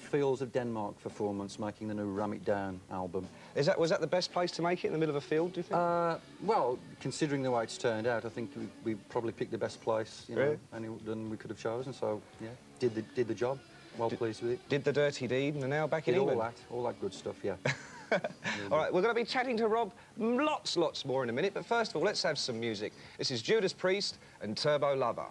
fields of Denmark for 4 months making the new Ram It Down album. Was that the best place to make it, in the middle of a field, do you think? Well, considering the way it's turned out, I think we probably picked the best place, you know, Really? than we could have chosen. So yeah, did the job. Well pleased with it. Did the dirty deed and are now back in England. All that good stuff, yeah. All right, we're going to be chatting to Rob lots more in a minute, but first of all, let's have some music. This is Judas Priest and Turbo Lover.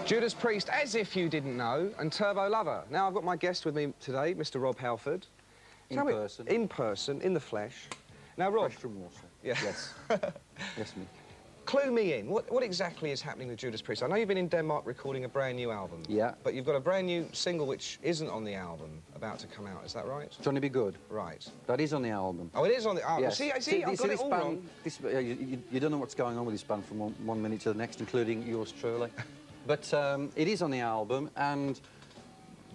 Judas Priest, As If You Didn't Know, and Turbo Lover. Now, I've got my guest with me today, Mr. Rob Halford. In person. In person, in the flesh. Now, Rob... Fresh from Warsaw. Yeah. Yes. Yes, me. Clue me in. What exactly is happening with Judas Priest? I know you've been in Denmark recording a brand new album. Yeah. But you've got a brand new single which isn't on the album about to come out. Is that right? Johnny Be Good. Right. That is on the album. Oh, it is on the album. Yes. See, I've got it all wrong. You don't know what's going on with this band from one minute to the next, including yours truly. But it is on the album, and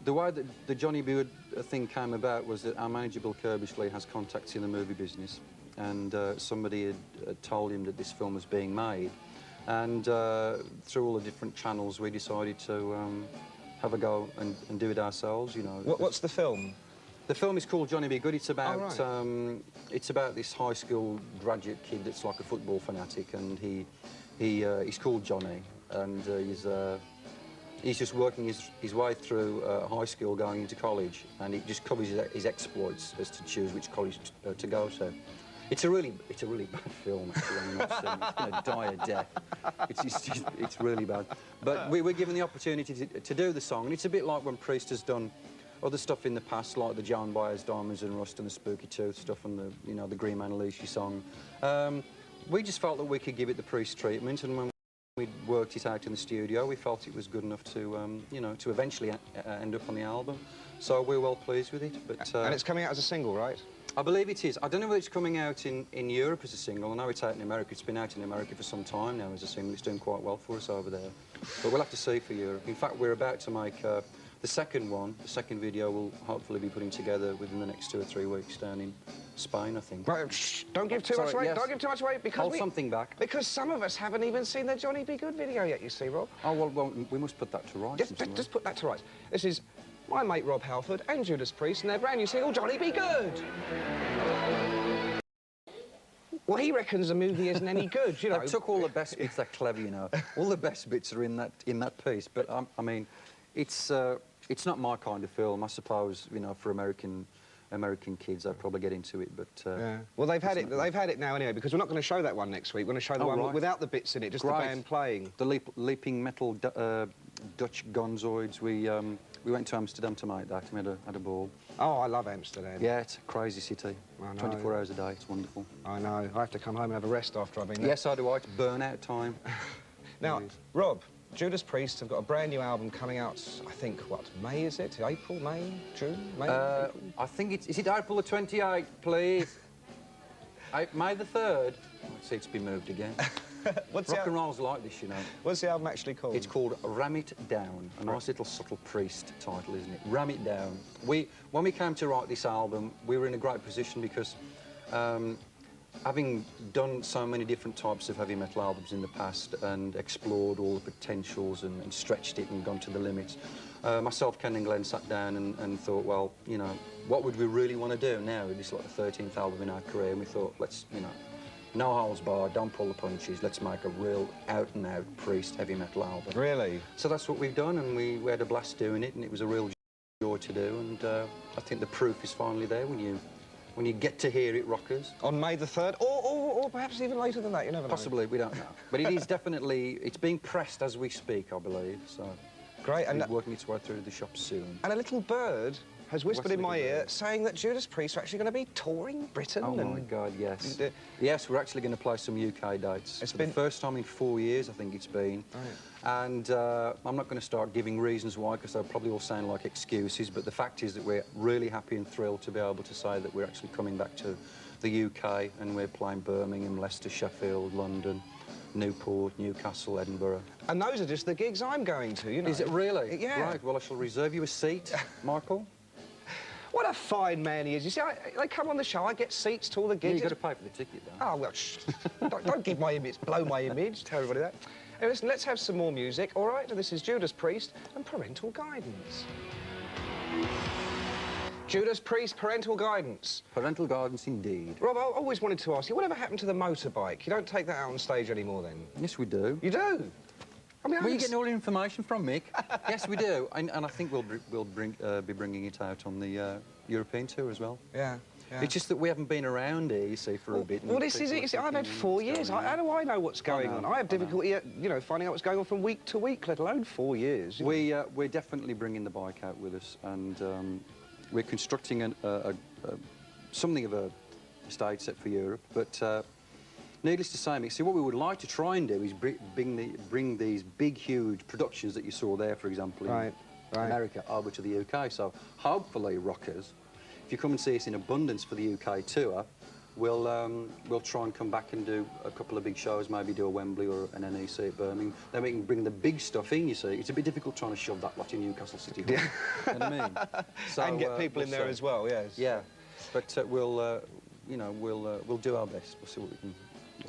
the way that the Johnny Be Good thing came about was that our manager, Bill Kirbishley, has contacts in the movie business, and somebody had told him that this film was being made. And through all the different channels, we decided to have a go and do it ourselves, you know. What's the film? The film is called Johnny Be Good. It's about right. it's about this high school graduate kid that's like a football fanatic, and he's called Johnny, and he's just working his way through high school, going into college, and it just covers his exploits as to choose which college to go to. It's a really bad film, actually. I mean, it's going to die a death. It's really bad. But we're given the opportunity to do the song, and it's a bit like when Priest has done other stuff in the past, like the Joan Baez Diamonds and Rust and the Spooky Tooth stuff, and the Green Man Alicia song. We just felt that we could give it the Priest treatment, and when we worked it out in the studio, we felt it was good enough to, to eventually end up on the album. So we're well pleased with it. But and it's coming out as a single, right? I believe it is. I don't know whether it's coming out in Europe as a single. I know it's out in America. It's been out in America for some time now as a single. It's doing quite well for us over there. But we'll have to see for Europe. In fact, we're about to make the second one. The second video we'll hopefully be putting together within the next 2 or 3 weeks down in Spain, I think. Right, shh, don't give too much away. Yes. Don't give too much away, because hold something back. Because some of us haven't even seen the Johnny Be Good video yet, you see, Rob. Oh, well we must put that to rights. Just put that to rights. This is my mate Rob Halford and Judas Priest and their brand new single, Johnny Be Good. Well, he reckons the movie isn't any good, you know. I took all the best bits. They're clever, you know. All the best bits are in that piece. But I mean, it's not my kind of film. I suppose, you know, for American kids, they'd probably get into it. But yeah. Well, they've had it now anyway, because we're not going to show that one next week. We're going to show the one without the bits in it, just the band playing. The leaping metal Dutch gonzoids. We went to Amsterdam to make that. We had a ball. Oh, I love Amsterdam. Yeah, it's a crazy city. I know. 24 hours a day. It's wonderful. I know. I have to come home and have a rest after I've been there. Yes, so do I. It's burnout time. Now, Rob, Judas Priest have got a brand new album coming out, I think, what, May is it? April, May, June, May? April? I think is it April the 28th, please? May the 3rd? See, it's been moved again. Rock and roll's like this, you know. What's the album actually called? It's called Ram It Down. A nice little subtle Priest title, isn't it? Ram It Down. When we came to write this album, we were in a great position because having done so many different types of heavy metal albums in the past and explored all the potentials and stretched it and gone to the limits, myself, Ken and Glenn sat down and thought, well, you know, what would we really want to do now? This is like the 13th album in our career, and we thought, let's, you know, no holds barred, don't pull the punches, let's make a real out-and-out Priest heavy metal album. Really? So that's what we've done, and we had a blast doing it, and it was a real joy to do, and I think the proof is finally there when you get to hear it, rockers. On May the 3rd, or perhaps even later than that, you never know. Possibly, we don't know. But it is definitely, it's being pressed as we speak, I believe, so... Great, and... It's working its way through the shops soon. And a little bird has whispered in my ear saying that Judas Priest are actually going to be touring Britain. Oh, my God, yes. Yes, we're actually going to play some UK dates. It's been the first time in 4 years, I think it's been. Oh, yeah. And I'm not going to start giving reasons why, because they'll probably all sound like excuses, but the fact is that we're really happy and thrilled to be able to say that we're actually coming back to the UK, and we're playing Birmingham, Leicester, Sheffield, London, Newport, Newcastle, Edinburgh. And those are just the gigs I'm going to, you know. Is it really? Yeah. Right, well, I shall reserve you a seat, Michael. What a fine man he is. You see, they come on the show, I get seats to all the gigs. Yeah, you've got to pay for the ticket, though. Oh, well, shh. don't give my image, blow my image, tell everybody that. Hey, listen, let's have some more music, all right? This is Judas Priest and Parental Guidance. Judas Priest, Parental Guidance. Parental guidance indeed. Rob, I always wanted to ask you, whatever happened to the motorbike? You don't take that out on stage anymore, then? Yes, we do. You do? I mean, Were you getting all the information from Mick? Yes, we do. And I think we'll be bringing it out on the European tour as well. Yeah. Yeah. It's just that we haven't been around here, you see, for a bit. Well, this is it. You see, I've had 4 years. How do I know what's going on? I have difficulty, you know, finding out what's going on from week to week, let alone 4 years. We're definitely bringing the bike out with us, and we're constructing something of a stage set for Europe. But needless to say, Mick, see, what we would like to try and do is bring these big, huge productions that you saw there, for example, in America, over to the UK. So hopefully, rockers, if you come and see us in abundance for the UK tour, we'll try and come back and do a couple of big shows, maybe do a Wembley or an NEC at Birmingham. Then we can bring the big stuff in, you see. It's a bit difficult trying to shove that lot in Newcastle City Hall. You know what I mean? So, and get people in there as well, yes. Yeah, but we'll do our best. We'll see what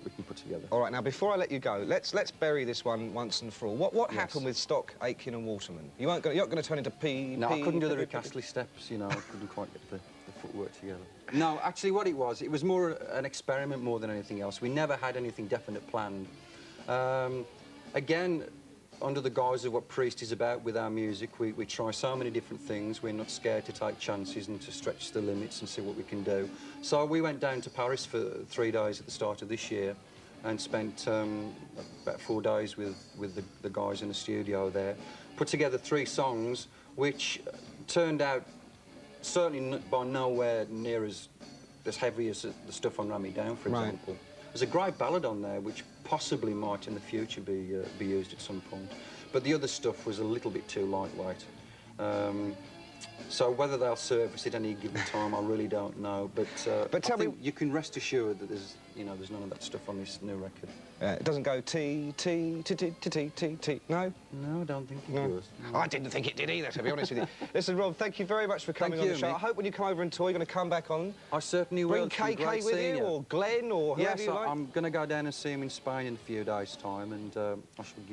we can put together. All right, now, before I let you go, let's bury this one once and for all. What happened with Stock, Aitken and Waterman? You're not going to turn into P... No, I couldn't do the Ricastley steps, you know. I couldn't quite get the footwork together. No, actually, what it was more an experiment more than anything else. We never had anything definite planned. Again, under the guise of what Priest is about with our music, we try so many different things. We're not scared to take chances and to stretch the limits and see what we can do. So we went down to Paris for 3 days at the start of this year and spent about 4 days with the guys in the studio there. Put together 3 songs, which turned out certainly by nowhere near as heavy as the stuff on Ram Me Down, for example. There's a great ballad on there which possibly might in the future be used at some point. But the other stuff was a little bit too lightweight. So whether they'll surface at any given time, I really don't know. But I think you can rest assured that there's none of that stuff on this new record. It doesn't go T, T, T, T, T, T, T, T, no? No, I don't think it does. No. I didn't think it did either, to be honest with you. Listen, Rob, thank you very much for coming on the show. Mick. I hope when you come over and tour, you're going to come back on. I certainly will. Bring KK with you, or Glenn, or whoever you like. I'm going to go down and see him in Spain in a few days' time, and I shall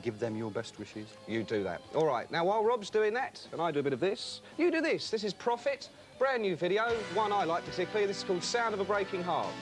give them your best wishes. You do that. All right, now, while Rob's doing that, and I do a bit of this, you do this. This is Prophet, brand new video, one I like particularly. This is called Sound of a Breaking Heart.